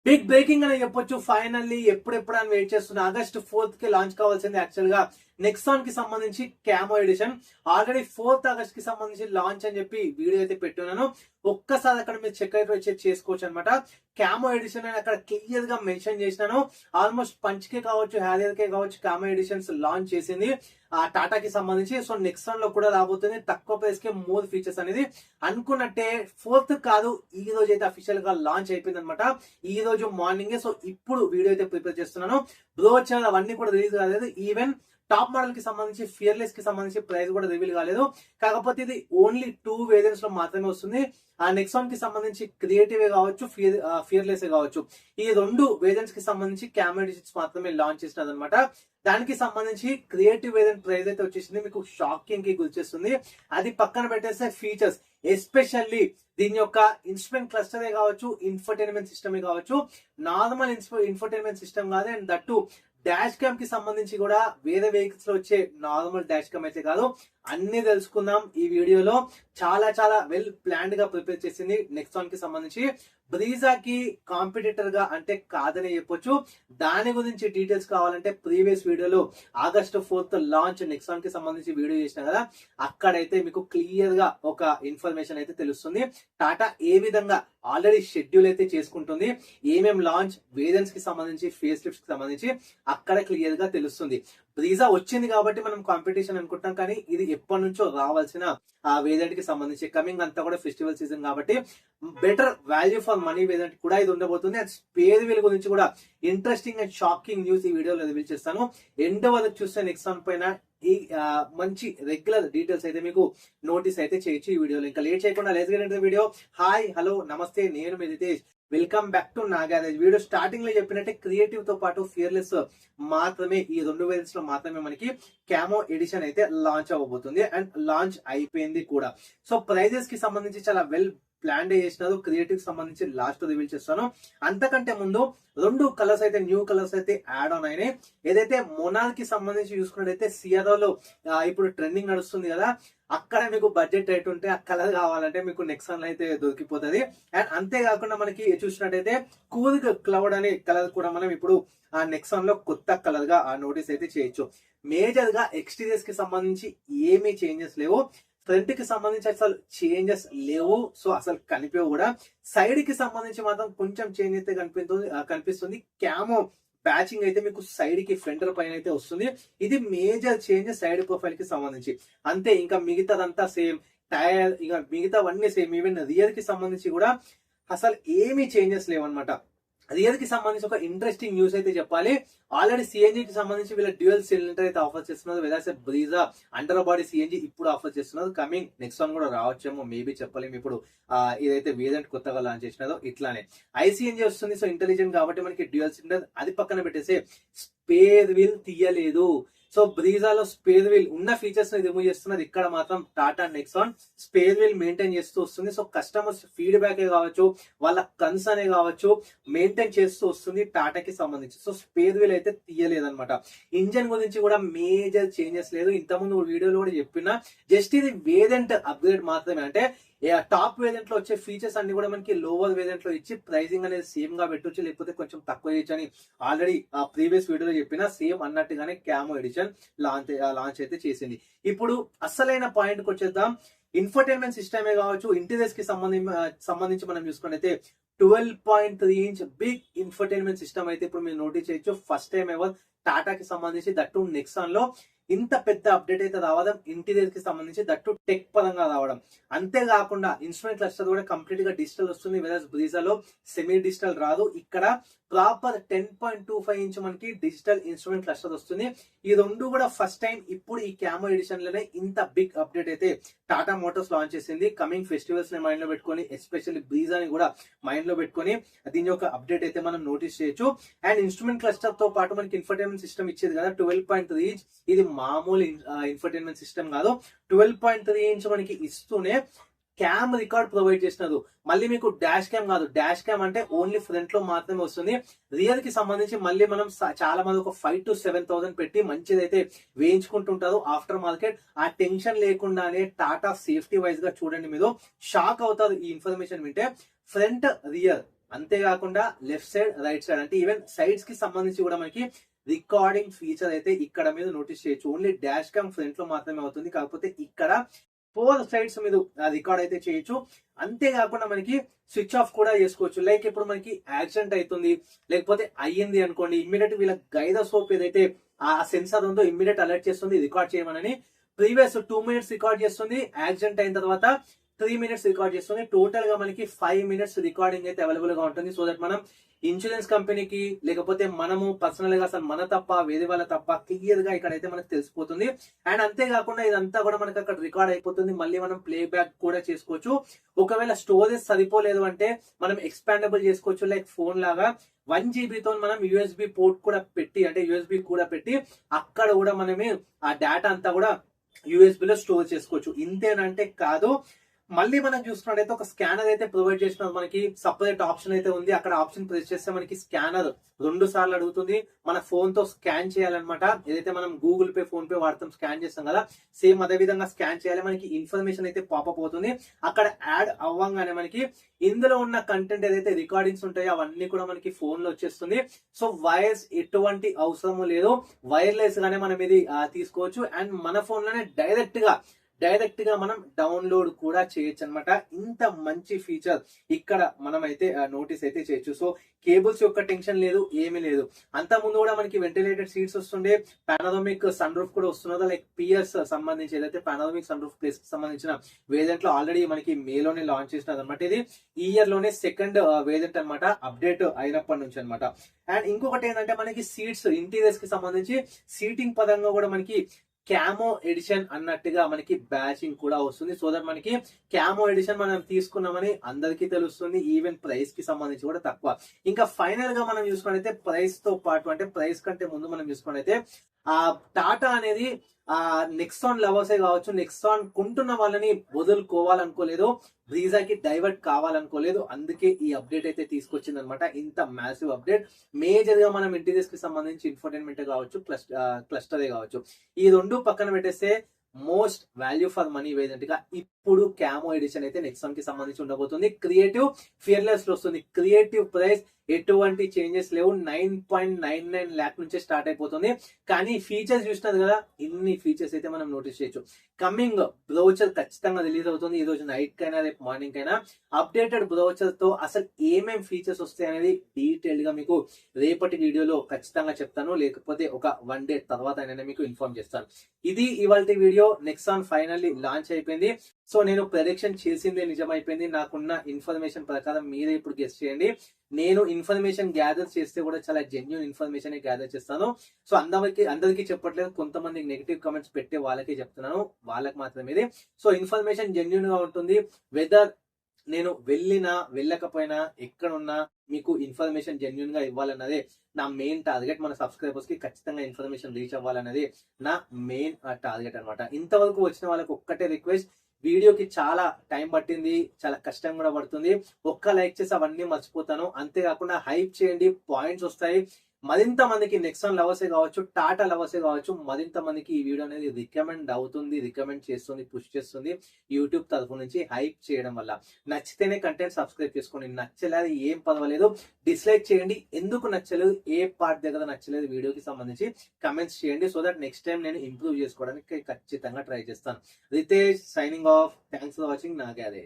Big breaking అని చెప్పొచ్చు. Finally ఎప్పుడెప్పుడు అని వెయిట్ చేస్తున్నా ఆగస్ట్ 4th కి లాంచ్ కావాల్సింది యాక్చువల్ గా నెక్సాన్ కి సంబంధించి క్యామో ఎడిషన్. ఆల్రెడీ 4th ఆగస్ట్ కి సంబంధించి లాంచ్ అని చెప్పి వీడియో అయితే పెట్టున్నాను. ఒక్కసారి అక్కడ మీరు చెక్ అయితే వచ్చి చేసుకోవచ్చు అనమాట. క్యామో ఎడిషన్ అని అక్కడ క్లియర్ గా మెన్షన్ చేసినాను. ఆల్మోస్ట్ పంచ్ కే కావచ్చు, హ్యారియర్ కే కావచ్చు, క్యామో ఎడిషన్స్ లాంచ్ చేసింది ఆ టాటాకి సంబంధించి. సో నెక్సాన్ లో కూడా రాబోతుంది. తక్కువ ప్రైస్ కే మోర్ ఫీచర్స్ అనేది అనుకున్నట్టే 4th కాదు, ఈ రోజు అయితే అఫీషియల్ గా లాంచ్ అయిపోయింది అనమాట. ఈ రోజు మార్నింగ్. సో ఇప్పుడు వీడియో అయితే ప్రిపేర్ చేస్తున్నాను. బ్రో ఛానల్ అవన్నీ కూడా రిలీజ్ కాలేదు. ఈవెన్ టాప్ మోడల్ కి సంబంధించి, ఫియర్లెస్ కి సంబంధించి ప్రైస్ కూడా రివీల్ కాలేదు. కాకపోతే ఇది ఓన్లీ 2 వేరియంట్స్ లో మాత్రమే వస్తుంది. ఆ నెక్సాన్ కి సంబంధించి క్రియేటివ్ కావచ్చు, ఫియర్లెస్ కావచ్చు, ఈ 2 వేరియంట్స్ కి సంబంధించి క్యామో ఎడిషన్స్ మాత్రమే లాంచ్ చేసినది అనమాట. దానికి సంబంధించి క్రియేటివ్ వేరియంట్ ప్రైస్ అయితే వచ్చేసింది, మీకు షాకింగ్ కి గుర్చేస్తుంది. అది పక్కన పెట్టేస్తే ఫీచర్స్, ఎస్పెషల్లీ దీని యొక్క ఇన్స్ట్రుమెంట్ క్లస్టరే కావచ్చు, ఇన్ఫర్టైన్మెంట్ సిస్టమే కావచ్చు, నార్మల్ ఇన్ఫర్టైన్మెంట్ సిస్టమ్ కాదు. అండ్ దట్టు డాష్ క్యామ్ కి సంబంధించి కూడా వేరే వెహికల్స్ లో వచ్చే నార్మల్ డాష్ క్యామ్ అయితే కాదు. అన్ని తెలుసుకుందాం ఈ వీడియోలో. చాలా చాలా వెల్ ప్లాన్డ్ గా ప్రిపేర్ చేసింది నెక్సాన్ కి సంబంధించి. బ్రీజాకి కాంపిటేటర్ గా అంటే కాదని చెప్పొచ్చు. దాని గురించి డీటెయిల్స్ కావాలంటే ప్రీవియస్ వీడియోలో ఆగస్ట్ 4th లాంచ్ నెక్సాన్ కి సంబంధించి వీడియో చేసిన కదా, అక్కడైతే మీకు క్లియర్ గా ఒక ఇన్ఫర్మేషన్ అయితే తెలుస్తుంది. టాటా ఏ విధంగా ఆల్రెడీ షెడ్యూల్ అయితే చేసుకుంటుంది, ఏమేం లాంచ్ వేరియంట్స్ కి సంబంధించి, ఫేస్ లిఫ్ట్స్ కి సంబంధించి అక్కడ క్లియర్ గా తెలుస్తుంది. బ్రీజా వచ్చింది కాబట్టి మనం కాంపిటీషన్ అనుకుంటాం, కానీ ఇది ఎప్పటి నుంచో రావాల్సిన ఆ వేరియంట్ కి సంబంధించి కమింగ్ అంతా కూడా ఫెస్టివల్ సీజన్ కాబట్టి better value for money variant కూడా ఇది ఉండబోతుంది. అండ్ స్పేర్ వీల్ గురించి కూడా ఇంట్రెస్టింగ్ అండ్ షాకింగ్ న్యూస్ ఈ వీడియోలో రివీల్ చేస్తాను. ఎండ్ వరకు చూస్తే నెక్సాన్ పైన ఈ మంచి రెగ్యులర్ డీటెయిల్స్ అయితే మీకు నోటీస్ అయితే చేయొచ్చు ఈ వీడియోలో. ఇంకా లేట్ చేయకుండా let's get into the video. Hi, hello, నమస్తే, నేను మీ రితేష్. వెల్కమ్ బ్యాక్ టు నా గ్యారేజ్. వీడియో స్టార్టింగ్ లో చెప్పినట్టే క్రియేటివ్ తో పాటు ఫియర్లెస్ మాత్రమే, ఈ 2 వేరియంట్స్ లో మాత్రమే మనకి క్యామో ఎడిషన్ అయితే లాంచ్ అవ్వబోతుంది. అండ్ లాంచ్ అయిపోయింది కూడా. సో ప్రైజెస్ కి సంబంధించి చాలా వెల్ ప్లాన్ చేసినారు. క్రియేటివ్ సంబంధించి లాస్ట్ రివీల్ చేస్తాను. అంతకంటే ముందు 2 కలర్స్ అయితే, న్యూ కలర్స్ అయితే యాడ్ ఆన్ అయినాయి. ఏదైతే మొనాల్ కి సంబంధించి చూసుకున్నట్టయితే సియారాలో ఇప్పుడు ట్రెండింగ్ నడుస్తుంది కదా, అక్కడ మీకు బడ్జెట్ రేట్ ఉంటే ఆ కలర్ కావాలంటే మీకు నెక్సాన్ లో అయితే దొరికిపోతుంది. అండ్ అంతేకాకుండా మనకి చూసినట్టయితే కూల్ క్లౌడ్ అనే కలర్ కూడా మనం ఇప్పుడు ఆ నెక్సాన్ లో కొత్త కలర్ గా నోటీస్ అయితే చేయొచ్చు. మేజర్ గా ఎక్స్టీరియర్స్ కి సంబంధించి ఏమీ చేంజెస్ లేవు. ఫ్రంట్ కి సంబంధించి అసలు చేంజెస్ లేవు. సో అసలు కనిపించవు కూడా. సైడ్ కి సంబంధించి మాత్రం కొంచెం చేంజ్ అయితే కనిపిస్తుంది. క్యామో బ్యాచింగ్ అయితే మీకు సైడ్ కి ఫ్రంట్ పైన అయితే వస్తుంది. ఇది మేజర్ చేంజ్ సైడ్ ప్రొఫైల్ కి సంబంధించి. అంతే, ఇంకా మిగతాదంతా సేమ్. టైర్ ఇంకా మిగతావన్నీ సేమ్. ఈవెన్ రియర్ కి సంబంధించి కూడా అసలు ఏమీ చేంజెస్ లేవన్నమాట. రియర్ కి సంబంధించి ఒక ఇంట్రెస్టింగ్ న్యూస్ అయితే చెప్పాలి. ఆల్రెడీ సిఎన్జి కి సంబంధించి వీళ్ళ డ్యూయల్ సిలిండర్ అయితే ఆఫర్ చేస్తున్నారు. Whether Brezza under body CNG ఇప్పుడు ఆఫర్ చేస్తున్నారు. కమింగ్ నెక్సాన్ కూడా రావచ్చేమో, మేబీ చెప్పలేము. ఇప్పుడు ఇదైతే వేరియంట్ కొత్తగా లాంచ్ చేసినారో ఇట్లానే ఐసిఎన్జి వస్తుంది. సో ఇంటెలిజెంట్ కాబట్టి మనకి డ్యూయల్ సిలిండర్. అది పక్కన పెట్టేసి స్పేర్ వీల్ తీయలేదు. సో బ్రీజాలో స్పేర్ వీల్ ఉన్న ఫీచర్స్ ని రిమూవ్ చేస్తున్నారు. ఇక్కడ మాత్రం Tata Nexon spare wheel maintain చేస్తూ వస్తుంది. సో కస్టమర్స్ ఫీడ్బ్యాక్ కావచ్చు, వాళ్ళ కన్సర్న్ కావచ్చు, మెయింటైన్ చేస్తూ వస్తుంది టాటాకి సంబంధించి. సో స్పేర్ వీల్ అయితే తీయలేదన్నమాట. ఇంజన్ గురించి కూడా మేజర్ చేంజెస్ లేదు. ఇంతకుముందు వీడియోలో కూడా చెప్పిన జస్ట్ ఇది వేరియంట్ అప్గ్రేడ్ మాత్రమే. అంటే టాప్ వేరియంట్ లో వచ్చే ఫీచర్స్ అన్ని కూడా మనకి లోవర్ వేరియంట్ లో ఇచ్చి ప్రైసింగ్ అనేది సేమ్ గా పెట్టొచ్చు, లేకపోతే కొంచెం తక్కువ చేయొచ్చు అని ఆల్రెడీ ప్రీవియస్ వీడియోలో చెప్పిన సేమ్ అన్నట్టుగానే క్యామో ఎడిషన్ లాంచ్ అయితే చేసింది. ఇప్పుడు అసలైన పాయింట్ కి వచ్చేద్దాం. ఇన్ఫర్టైన్మెంట్ సిస్టమే కావచ్చు, ఇంటీరియర్స్ కి సంబంధించి మనం చూసుకున్నైతే 12.3 ఇంచ్ బిగ్ ఇన్ఫర్టైన్మెంట్ సిస్టమ్ అయితే ఇప్పుడు మీరు నోటీస్ చేయొచ్చు. ఫస్ట్ టైం ఎవర్ టాటాకి సంబంధించి దట్టు నెక్సాన్ లో ఇంత పెద్ద అప్డేట్ అయితే రావడం, ఇంటీరియర్ కి సంబంధించి దట్టు టెక్ పరంగా రావడం. అంతేకాకుండా ఇన్స్ట్రుమెంట్ క్లస్టర్ కూడా కంప్లీట్ గా డిజిటల్ వస్తుంది. వెదర్ బ్రీజాలో సెమీ డిజిటల్ రాదు. ఇక్కడ ప్రాపర్ 10.25 ఇంచ్ మనకి డిజిటల్ ఇన్స్ట్రుమెంట్ క్లస్టర్ వస్తుంది. ఈ 2 కూడా ఫస్ట్ టైం ఇప్పుడు ఈ క్యామో ఎడిషన్ లోనే ఇంత బిగ్ అప్డేట్ అయితే టాటా మోటార్స్ లాంచ్ చేసింది. కమింగ్ ఫెస్టివల్స్ ని మైండ్ లో పెట్టుకొని, ఎస్పెషల్లీ బ్రీజాని కూడా మైండ్ లో పెట్టుకొని దీని యొక్క అప్డేట్ అయితే మనం నోటీస్ చేయొచ్చు. అండ్ ఇన్స్ట్రుమెంట్ క్లస్టర్ తో పాటు మనకి ఇన్ఫర్టైన్మెంట్ సిస్టమ్ ఇచ్చేది కదా 12.3 ఇంచ్. ఇది మామూలు ఇన్ఫర్టైన్మెంట్ సిస్టమ్ కాదు. 12.3 ఇంచ్ మనకి ఇస్తూనే క్యామ్ రికార్డ్ ప్రొవైడ్ చేసినారు. మళ్ళీ మీకు డాష్ క్యామ్ కాదు. డాష్ క్యామ్ అంటే ఓన్లీ ఫ్రంట్ లో మాత్రమే వస్తుంది. రియర్ కి సంబంధించి మళ్ళీ మనం చాలా మంది ఒక 5,000 to 7,000 పెట్టి మంచిదైతే వేయించుకుంటుంటారు ఆఫ్టర్ మార్కెట్. ఆ టెన్షన్ లేకుండానే టాటా సేఫ్టీ వైజ్ గా చూడండి, మీరు షాక్ అవుతారు ఈ ఇన్ఫర్మేషన్ వింటే. ఫ్రంట్ రియర్ అంతేకాకుండా లెఫ్ట్ సైడ్ రైట్ సైడ్ అంటే ఈవెన్ సైడ్స్ కి సంబంధించి కూడా మనకి రికార్డింగ్ ఫీచర్ అయితే ఇక్కడ మీద నోటీస్ చేయొచ్చు. ఓన్లీ డాష్ క్యామ్ ఫ్రంట్ లో మాత్రమే అవుతుంది, కాకపోతే ఇక్కడ 4 సైడ్స్ మీద రికార్డ్ అయితే చేయొచ్చు. అంతేకాకుండా మనకి స్విచ్ ఆఫ్ కూడా చేసుకోవచ్చు. లైక్ ఇప్పుడు మనకి యాక్సిడెంట్ అవుతుంది లేకపోతే అయ్యింది అనుకోండి, ఇమ్మీడియట్ వీళ్ళ గైద సోప్ ఏదైతే ఆ సెన్సార్ ఉందో ఇమ్మీడియట్ అలర్ట్ చేస్తుంది రికార్డ్ చేయమని. ప్రీవియస్ 2 మినిట్స్ రికార్డ్ చేస్తుంది, యాక్సిడెంట్ అయిన తర్వాత 3 మినిట్స్ రికార్డ్ చేస్తుంది. టోటల్ గా మనకి 5 మినిట్స్ రికార్డింగ్ అయితే అవైలబుల్ గా ఉంటుంది. సో దట్ మనం ఇన్సూరెన్స్ కంపెనీకి లేకపోతే మనము పర్సనల్ గా అసలు మన తప్ప వేరే వాళ్ళ తప్ప క్లియర్ గా ఇక్కడైతే మనకు తెలిసిపోతుంది. అండ్ అంతేకాకుండా ఇదంతా కూడా మనకి అక్కడ రికార్డ్ అయిపోతుంది. మళ్ళీ మనం ప్లే బ్యాక్ కూడా చేసుకోవచ్చు. ఒకవేళ స్టోరేజ్ సరిపోలేదు అంటే మనం ఎక్స్పాండబుల్ చేసుకోవచ్చు. లైక్ ఫోన్ లాగా 1 GB తో మనం యూఎస్బి పోర్ట్ కూడా పెట్టి అంటే యూఎస్బి కూడా పెట్టి అక్కడ కూడా మనమే ఆ డేటా అంతా కూడా యూఎస్బి లో స్టోర్ చేసుకోవచ్చు. ఇంతేనంటే కాదు, మళ్ళీ మనం చూసుకున్నట్టయితే ఒక స్కానర్ అయితే ప్రొవైడ్ చేసిన మనకి సపరేట్ ఆప్షన్ అయితే ఉంది. అక్కడ ఆప్షన్ ప్రెస్ చేస్తే మనకి స్కానర్ 2 సార్లు అడుగుతుంది. మన ఫోన్ తో స్కాన్ చేయాలన్నమాట. ఏదైతే మనం గూగుల్ పే ఫోన్ పే వాడతాం స్కాన్ చేస్తాం కదా, సేమ్ అదే విధంగా స్కాన్ చేయాలి. మనకి ఇన్ఫర్మేషన్ అయితే పాపప్ అవుతుంది. అక్కడ యాడ్ అవ్వంగానే మనకి ఇందులో ఉన్న కంటెంట్ ఏదైతే రికార్డింగ్స్ ఉంటాయో అవన్నీ కూడా మనకి ఫోన్ లో వచ్చేస్తుంది. సో వైర్స్ ఎటువంటి అవసరం లేదు, వైర్లెస్ గానే మనం ఇది తీసుకోవచ్చు. అండ్ మన ఫోన్ లోనే డైరెక్ట్ గా మనం డౌన్లోడ్ కూడా చేయొచ్చు అనమాట. ఇంత మంచి ఫీచర్ ఇక్కడ మనం అయితే నోటీస్ అయితే చేయొచ్చు. సో కేబుల్స్ యొక్క టెన్షన్ లేదు, ఏమీ లేదు. అంత ముందు కూడా మనకి వెంటిలేటెడ్ సీట్స్ వస్తుండే, పానోరమిక్ సన్ రూఫ్ కూడా వస్తున్నదో. లైక్ పిఎస్ సంబంధించి ఏదైతే పానోరమిక్ సన్ రూఫ్ ప్లేస్ కి సంబంధించిన వేరియంట్ లో ఆల్రెడీ మనకి మేలోనే లాంచ్ చేసినది అనమాట. ఇది ఈ ఇయర్ లోనే సెకండ్ వేరియంట్ అనమాట, అప్డేట్ అయినప్పటి నుంచి అనమాట. అండ్ ఇంకొకటి ఏంటంటే మనకి సీట్స్ ఇంటీరియర్స్ కి సంబంధించి సీటింగ్ పరంగా కూడా మనకి క్యామో ఎడిషన్ అన్నట్టుగా మనకి బ్యాచింగ్ కూడా వస్తుంది. సో దట్ మనకి క్యామో ఎడిషన్ మనం తీసుకున్నామని అందరికీ తెలుస్తుంది. ఈవెన్ ప్రైస్ కి సంబంధించి కూడా తక్కువ. ఇంకా ఫైనల్ గా మనం చూసుకున్నైతే ప్రైస్ తో పాటు అంటే ప్రైస్ కంటే ముందు మనం చూసుకున్నైతే ఆ టాటా అనేది నెక్సాన్ లవర్సే కావచ్చు, నెక్సాన్ కొంటున్న వాళ్ళని వదులుకోవాలనుకోలేదు, బ్రీజాకి డైవర్ట్ కావాలనుకోలేదు. అందుకే ఈ అప్డేట్ అయితే తీసుకొచ్చింది అనమాట. ఇంత మ్యాసివ్ అప్డేట్. మేజర్ గా మనం ఇంటీరియర్స్ కి సంబంధించి ఇన్ఫోటైన్మెంట్ కావచ్చు, క్లస్టరే కావచ్చు, ఈ 2 పక్కన పెట్టేస్తే most value for money variant గా ఇప్పుడు క్యామో ఎడిషన్ అయితే నెక్సాన్ కి సంబంధించి ఉండబోతుంది. క్రియేటివ్ ఫియర్లెస్ లో వస్తుంది. క్రియేటివ్ ప్రైస్ ఎటువంటి చేంజెస్ లేవు, 9.99 lakh నుంచే స్టార్ట్ అయిపోతుంది. కానీ ఫీచర్స్ చూసినది కదా, ఇన్ని ఫీచర్స్ అయితే మనం నోటీస్ చేయొచ్చు. కమింగ్ బ్రౌచర్ ఖచ్చితంగా రిలీజ్ అవుతుంది. ఈ రోజు నైట్ కైనా రేపు మార్నింగ్ కైనా అప్డేటెడ్ బ్రౌచర్ తో అసలు ఏమేం ఫీచర్స్ వస్తాయి అనేది డీటెయిల్డ్ గా మీకు రేపటి వీడియోలో ఖచ్చితంగా చెప్తాను. లేకపోతే ఒక 1 day తర్వాత అయినా మీకు ఇన్ఫార్మ్ చేస్తాను. ఇది ఇవాల్టి వీడియో. నెక్సాన్ ఫైనల్లీ లాంచ్ అయిపోయింది. సో నేను ప్రెడిక్షన్ చేసిందే నిజమైపోయింది. నాకున్న ఇన్ఫర్మేషన్ ప్రకారం మీరే ఇప్పుడు గెస్ చేయండి. నేను ఇన్ఫర్మేషన్ గ్యాదర్ చేస్తే కూడా చాలా జెన్యూన్ ఇన్ఫర్మేషన్ గ్యాదర్ చేస్తాను. సో అందరికీ చెప్పట్లేదు, కొంతమంది నెగిటివ్ కమెంట్స్ పెట్టే వాళ్ళకే చెప్తున్నాను, వాళ్ళకి మాత్రమే ఇది. సో ఇన్ఫర్మేషన్ జెన్యూన్ గా ఉంటుంది. వెదర్ నేను వెళ్ళకపోయినా ఎక్కడున్నా మీకు ఇన్ఫర్మేషన్ జెన్యూన్ గా ఇవ్వాలన్నదే నా మెయిన్ టార్గెట్. మన సబ్స్క్రైబర్స్ కి ఖచ్చితంగా ఇన్ఫర్మేషన్ రీచ్ అవ్వాలన్నది నా మెయిన్ టార్గెట్ అనమాట. ఇంతవరకు వచ్చిన వాళ్ళకి ఒక్కటే రిక్వెస్ట్, వీడియోకి చాలా టైం పట్టింది, చాలా కష్టం కూడా పడుతుంది. ఒక్క లైక్ చేసి అవన్నీ మర్చిపోతాను. అంతేకాకుండా హైప్ చేయండి, పాయింట్స్ వస్తాయి. మరింత మందికి నెక్సాన్ లవర్సే కావచ్చు, టాటా లవర్సే కావచ్చు, మరింత మందికి ఈ వీడియో అనేది రికమెండ్ చేస్తుంది, పుష్ చేస్తుంది యూట్యూబ్ తరఫు నుంచి హైప్ చేయడం వల్ల. నచ్చితేనే కంటెంట్ సబ్స్క్రైబ్ చేసుకోండి, నచ్చలేదు ఏం పర్వాలేదు, డిస్లైక్ చేయండి. ఎందుకు నచ్చలేదు, ఏ పార్ట్ దగ్గర నచ్చలేదు వీడియోకి సంబంధించి కమెంట్స్ చేయండి. సో దట్ నెక్స్ట్ టైం నేను ఇంప్రూవ్ చేసుకోవడానికి ఖచ్చితంగా ట్రై చేస్తాను. Ritesh signing off. Thanks for watching. నాకే అదే.